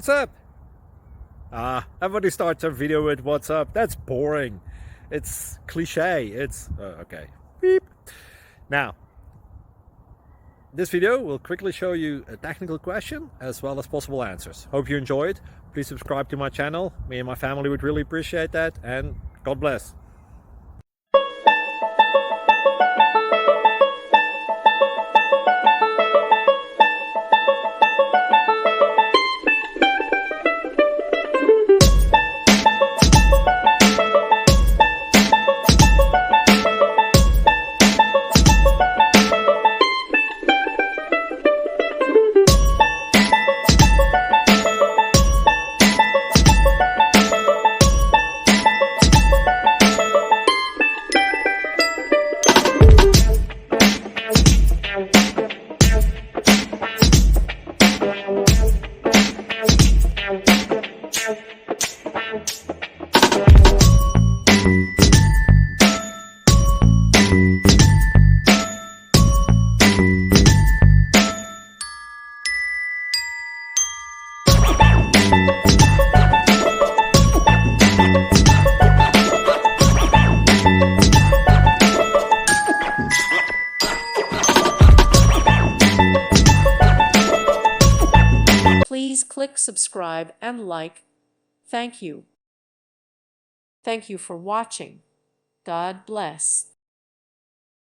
what's up? Everybody starts a video with what's up. That's boring. It's cliche. It's okay. Beep. Now, this video will quickly show you a technical question as well as possible answers. Hope you enjoyed. Please subscribe to my channel. Me and my family would really appreciate that, and God bless. Please click subscribe and like. Thank you. Thank you for watching. God bless.